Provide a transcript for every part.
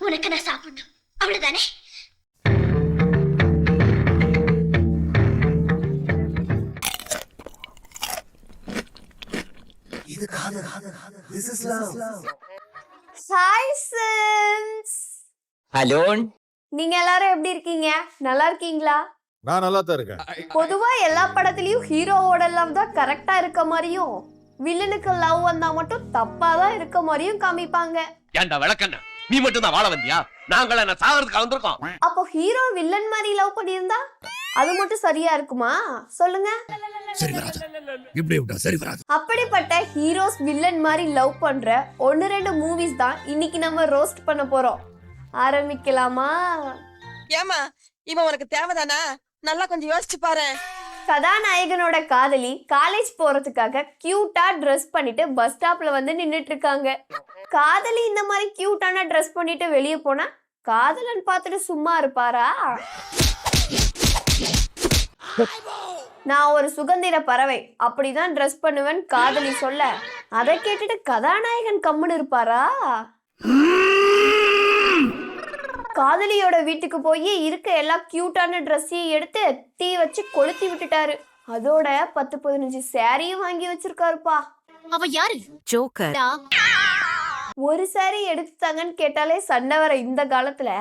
உனக்கு நான் சாப்பிடணும் அவ்வளவுதானே? இது காதல். This is love. Hi since. Hello, நீங்க எல்லாரும் எப்படி இருக்கீங்க? நல்லா இருக்கீங்களா? நான் நல்லா தான் இருக்கேன். பொதுவா எல்லா படத்துலயும் ஹீரோவோட லவ் தான் கரெக்டா இருக்க மாதிரியும் வில்லனுக்கு லவ் வந்தா மட்டும் தப்பா தான் இருக்க மாதிரியும் காமிப்பாங்க. ஏன்டா விளக்கண்ண, நீ மட்டும் தான் வாழ வந்தியா? நாங்கள என்ன சாகிறதுக்கு வந்திருக்கோம். அப்போ ஹீரோ வில்லன் மாதிரி லவ் பண்ணியிருந்தா அது மட்டும் சரியா இருக்குமா சொல்லுங்க? அப்படிப்பட்ட ஹீரோஸ் வில்லன் மாதிரி லவ் பண்ற 1-2 மூவிஸ் தான் இன்னைக்கு நம்ம ரோஸ்ட் பண்ண போறோம். ஆரம்பிக்கலாமா? ஏமா இவன் உனக்கு தேவைதானா? நல்லா கொஞ்சம் யோசிச்சு பாரு. கதாநாயகனோட காதலி காலேஜ் போறதுக்காக கியூட்டா ட்ரெஸ் பண்ணிட்டு பஸ் ஸ்டாப்ல வந்து நின்னுட்டு இருக்காங்க. காதலி இந்த மாதிரி கியூட்டான ட்ரெஸ் பண்ணிட்டு வெளியே போனா காதலன் பார்த்துட்டு சும்மா இருப்பாரா? நான் ஒரு சுதந்திர பறவை, அப்படிதான் ட்ரெஸ் பண்ணுவேன் காதலி சொல்ல அதை கேட்டுட்டு கதாநாயகன் கம்முன்னு இருப்பாரா? காதலியோட வீட்டுக்கு போய் இருக்க எல்லா கியூட்டான ட்ரெஸ்ஸையும் எடுத்து தீ வச்சு கொளுத்தி விட்டுட்டாரு. அதோட 10-15 சாரியும் வாங்கி வச்சிருக்காருப்பா. அவ யாரு? ஜோக்கர். ஒரு சாரி எடுத்துட்டாங்கன்னு கேட்டாலே சண்டை வர இந்த காலத்துல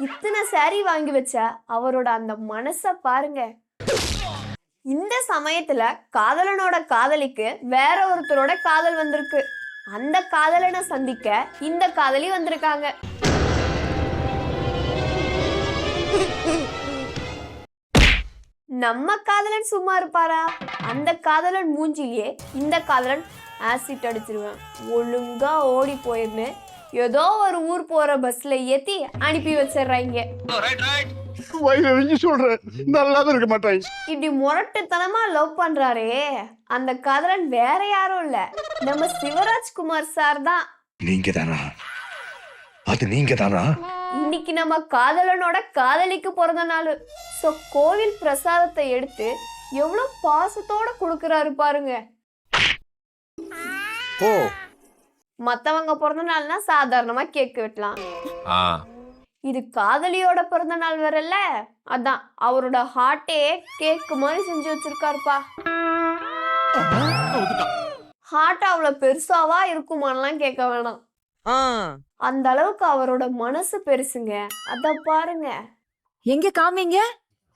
இத்தனை சாரி வாங்கி வச்ச அவரோட அந்த மனச பாருங்க. இந்த சமயத்துல காதலனோட காதலிக்கு வேற ஒருத்தரோட காதல் வந்திருக்கு. அந்த காதலனை சந்திக்க இந்த காதலி வந்திருக்காங்க. நம்ம காதலன் சும்மா இருப்பாரா? அந்த காதலன் மூஞ்சிலேயே இந்த காதலன் ஆசிட் அடிச்சிருவேன், ஒழுங்கா ஓடி போயிருன்னு ஏதோ ஒரு ஊர் போற பஸ்ல ஏத்தி அனுப்பி வச்சிடுறாங்க. இப்படி முரட்டுத்தனமா லவ் பண்றாரே அந்த காதலன் வேற யாரும் இல்ல, நம்ம சிவராஜ்குமார் சார் தான். நீங்க தானா? அது நீங்க தானா? இன்னைக்கு நம்ம காதலனோட காதலிக்கு பிறந்த நாள். சோ கோவில் பிரசாதத்தை எடுத்து எவ்வளவு பாசத்தோட கொடுக்கறாரு பாருங்க. ஓ, மத்தவங்க பிறந்த நாள்னா சாதாரணமா கேக் வெட்டலாம். இது காதலியோட பிறந்த நாள் வரல, அதான் அவரோட ஹார்ட்டே கேக் மாதிரி செஞ்சு வச்சிருக்காருப்பா. ஹார்ட் அவ்வளவு பெருசாவா இருக்குமான்லாம் கேட்க வேணாம், அந்த அளவுக்கு அவரோட மனசு பெருசுங்க. அத பாருங்க. எங்க காமிங்க?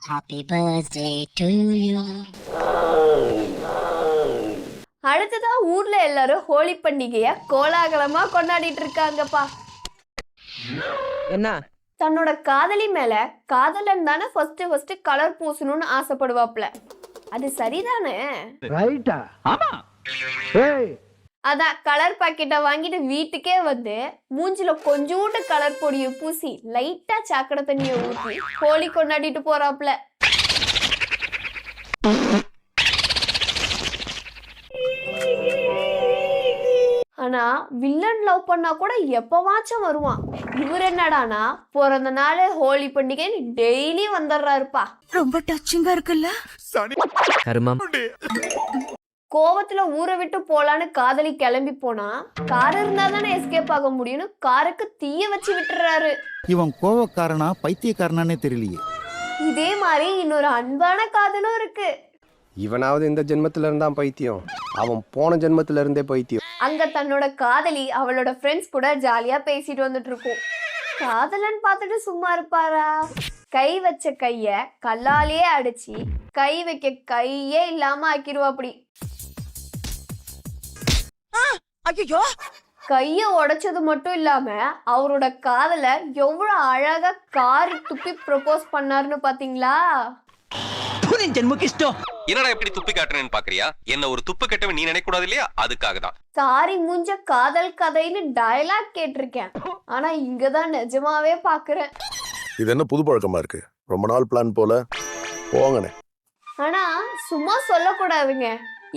Happy birthday to you. அடுத்ததா ஊர்ல எல்லாரும் ஹோலி பண்டிகைய கோலாகலமா கொண்டாடிட்டு இருக்காங்கப்பா. என்ன? தன்னோட காதலி மேல காதலன் தானே ஃபர்ஸ்ட் கலர் பூசணும்னு ஆசைப்படுவாப்ல. அது சரிதானே? அதான் கலர் பாக்கெட்டை வாங்கிட்டு வீட்டுக்கே வந்து மூஞ்சில கொஞ்சோண்டு கலர் பொடியை பூசி லைட்டா சாக்கடை தண்ணியை ஊற்றி ஹோலி கொண்டாடிட்டு போறாப்ல. ஆனா வில்லன் லவ் பண்ணா கூட எப்பவாச்சும் வருவான். இவர் என்னடானா பிறந்த நாள் ஹோலி பண்டிகை டெய்லி வந்துடுறாருப்பா. ரொம்ப டச்சிங்கா இருக்குல்ல? கருமம். கோவத்துல ஊரை விட்டு போலான்னு காதலி கிளம்பி போனா கார் இருந்தா தானே எஸ்கேப் ஆக முடியும்னு காருக்கு தீய வச்சு விட்டுறாரு. இவன் கோவக்காரனா பைத்தியக்காரனானே தெரியலையே. இதே மாதிரி இன்னொரு அன்பான காதலும் இருக்கு. இவனாவது இந்த ஜென்மத்துல இருந்தான் பைத்தியம், அவன் போன ஜென்மத்துல இருந்தே பைத்தியம். அங்க தன்னோட காதலி அவளோட ஃப்ரெண்ட்ஸ் கூட ஜாலியா பேசிட்டு வந்துட்டு இருக்கும். காதலன் பார்த்துட்டு சும்மா இருப்பாரா? கை வச்ச கைய கல்லாலேயே அடிச்சு கை வைக்க கையே இல்லாம ஆக்கிடுவா. அப்படி ஐயோ, கைய உடைச்சது மட்டும் இல்லாம அவரோட காதல எவ்வளவு அழகா காரி துப்பி ப்ரொபோஸ் பண்ணாருன்னு பாத்தீங்களா? என்னடா எப்படி துப்பி காட்டுறேன்னு பாக்குறியா? என்ன ஒரு துப்பு கட்டவன் நீ நினைக்க கூடாது இல்லையா? அதுக்காக தான். சாரி மூஞ்ச காதல் கதைன்னு டயலாக் கேட்டிருக்கேன், ஆனா இங்கதான் நிஜமாவே பாக்குறேன். இது என்ன புது பழக்கமா இருக்கு? ரொம்ப நாள் பிளான் போல போங்கனே. ஆனா சும்மா சொல்லக்கூடாதுங்க,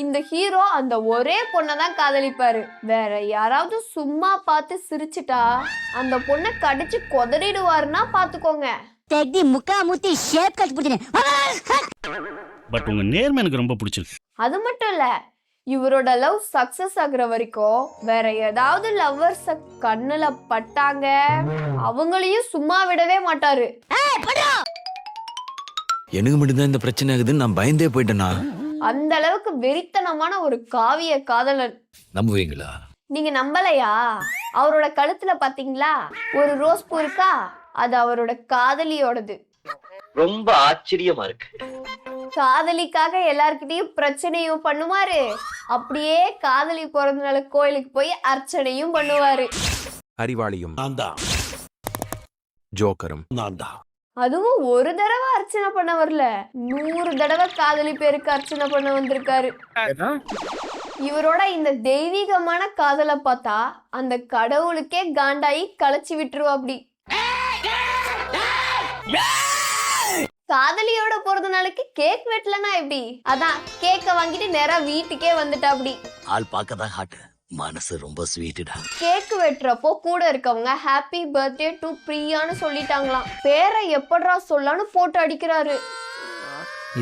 இந்த ஹீரோ அந்த ஒரே பொண்ணை தான் காதலிப்பாரு. வேற யாராவது சும்மா பார்த்து சிரிச்சுட்டா அந்த பொண்ணை கடிச்சு கொதறிடுவாருன்னா பாத்துக்கோங்க. தெடி முக்கா முத்தி ஷேப் கட் புடினே. பட் உங்க நேர்மை எனக்கு ரொம்ப பிடிச்சிருக்கு. அது மட்டும் இல்ல, இவரோட லவ் சக்சஸ் ஆகுற வரைக்கும் வேற ஏதாவது லவ்வர்ஸ் கண்ணுல பட்டாங்க அவங்களையும் சும்மா விடவே மாட்டாரு. எனக்கு மட்டும்தான் இந்த பிரச்சனை ஆகுதுன்னு நான் பயந்தே போயிட்டேனா? அந்த அளவுக்கு வெறித்தனமான ஒரு காவிய காதலன். நம்புவீங்களா? நீங்க நம்பலையா? அவரோட கழுத்துல பாத்தீங்களா ஒரு ரோஸ் பூ இருக்கா? அது அவரோட காதலியோடது. ரொம்ப ஆச்சரியமா இருக்கு. காதலிக்காக எல்லார்கிட்டயும் பிரச்சனையும் பண்ணுவாரு, அப்படியே காதலி பிறந்த நாள் கோயிலுக்கு போய் அர்ச்சனையும் பண்ணுவாரு. அறிவாளியும் நான் தான், ஜோக்கரும் நான் தான். அதுவும் ஒரு தடவை அர்ச்சனை பண்ண வரல, 100 தடவை காதலி பேருக்கு அர்ச்சனை பண்ண வந்திருக்காரு. இவரோட இந்த தெய்வீகமான காதலை பார்த்தா அந்த கடவுளுக்கே காண்டாயி களைச்சி விட்டுருவா. அப்படி காதலியோட பிறந்த நாளைக்கு கேக் வெட்டலனா எப்படி? அதான் கேக்க வாங்கிட்டு நேரா வீட்டுக்கே வந்துட்டா. அப்படி ஆள் பார்க்கதான் ஹாட், மனசு ரொம்ப ஸ்வீட்டா. கேக் வெட்டுறப்போ கூட இருக்கவங்க ஹாப்பி பர்த்டே டு பிரியான்னு சொல்லிட்டாங்களாம். பேரை எப்படா சொல்லான்னு போட்டு அடிக்கிறாரு.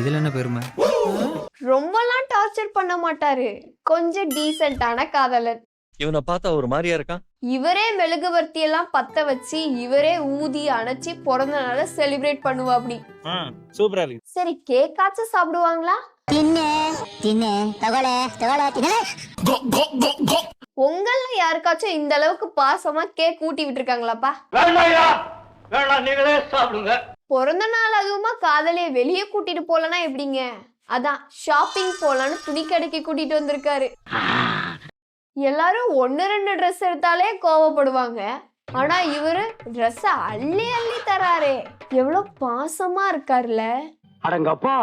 இதுல என்ன பெருமை? ரொம்பலாம் டார்ச்சர் பண்ண மாட்டாரு, கொஞ்சம் டீசென்ட்டான காதலர். இவனை பார்த்தா ஒரு மாதிரியா இருக்கான். இவரே மெழுகுவர்த்தி எல்லாம் பத்த வச்சு இவரே ஊதி அணைச்சி பிறந்த நாளை செலிப்ரேட் பண்ணுவா. அப்படி சூப்பரா இருக்கு. சரி, கேக்காச்சும் சாப்பிடுவாங்களா? தின்னு தின்னு தகவல தகவல தின்னலே. உங்கள யாருக்காச்சும் இந்த அளவுக்கு பாசமா கேக் ஊட்டி விட்டுருக்காங்களாப்பா? பிறந்த நாள் அதுவுமா காதலிய வெளியே கூட்டிட்டு போலனா எப்படிங்க? அதான் ஷாப்பிங் போலான்னு துணி கடைக்கு கூட்டிட்டு வந்திருக்காரு. எல்லாரும் 1-2 ட்ரெஸ் எடுத்தாலே கோவப்படுவாங்க, ஆனா இவரு ட்ரெஸ் அள்ளி அள்ளி தராரே. எவ்வளவு பாசமா இருக்காருல. அடங்கப்பா.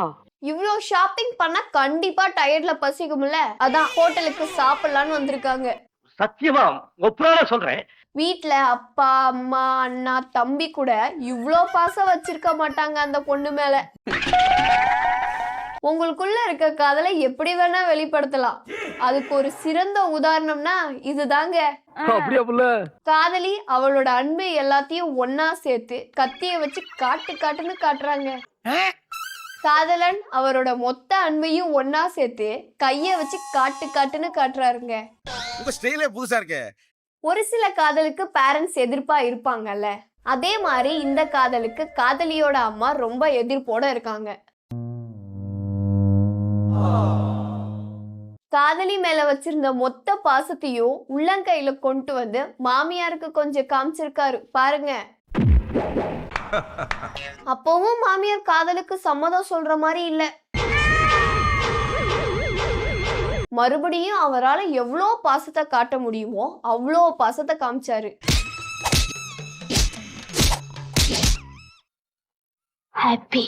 இவ்ளோ ஷாப்பிங் பண்ணா கண்டிப்பா டயர்ட்ல பசிக்கும்ல, அதான் ஹோட்டலுக்கு சாப்பிடலான்னு வந்திருக்காங்க. சத்தியமா ஒப்புறான சொல்றேன். வீட்ல அப்பா அம்மா அண்ணா தம்பி கூட இவ்ளோ பாசம் வச்சிருக்க மாட்டாங்க அந்த பொண்ணு மேல. உங்களுக்குள்ள இருக்க காதலை எப்படி வேணா வெளிப்படுத்தலாம். அதுக்கு ஒரு சிறந்த உதாரணம்னா இதுதாங்க. காதலி அவளோட அன்பு எல்லாத்தையும் ஒன்னா சேர்த்து கத்திய வச்சு காட்டு காட்டுன்னு காட்டுறாங்க. காதலன் அவரோட மொத்த அன்பையும் ஒன்னா சேர்த்து கைய வச்சு காட்டு காட்டுன்னு காட்டுறாருங்க. உங்க ஸ்டைலே புதுசா இருக்கே. ஒரு சில காதலுக்கு பேரண்ட்ஸ் எதிர்ப்பா இருப்பாங்கல்ல, அதே மாதிரி இந்த காதலுக்கு காதலியோட அம்மா ரொம்ப எதிர்ப்போட இருக்காங்க. காதலி மேல வச்சிருந்த மொத்த பாசத்தையும் உள்ளங்கையில கொண்டு வந்து மாமியாருக்கு கொஞ்சம் காமிச்சிருக்காரு பாருங்க. அப்பவும் மாமியார் காதலுக்கு சம்மதம் சொல்ற மாதிரி இல்ல. மறுபடியும் அவரால் எவ்வளோ பாசத்தை காட்ட முடியுமோ அவ்வளோ பாசத்தை காமிச்சாரு. ஹாப்பி.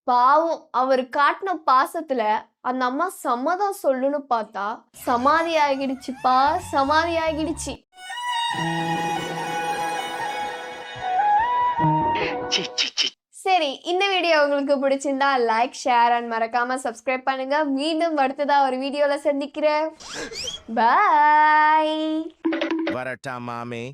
பாவம், அவர் காட்டின பாசத்துல அந்த அம்மா சம்மதம் சொல்லுன்னு பார்த்தா சமாதி ஆகிடுச்சுப்பா, சமாதி ஆகிடுச்சு. சரி, இந்த வீடியோ உங்களுக்கு பிடிச்சிருந்தா லைக், ஷேர் அண்ட் மறக்காம சப்ஸ்கிரைப் பண்ணுங்க. மீண்டும் அடுத்ததா ஒரு வீடியோல சந்திக்கிறேன். பாய். வரட்டா மாமே.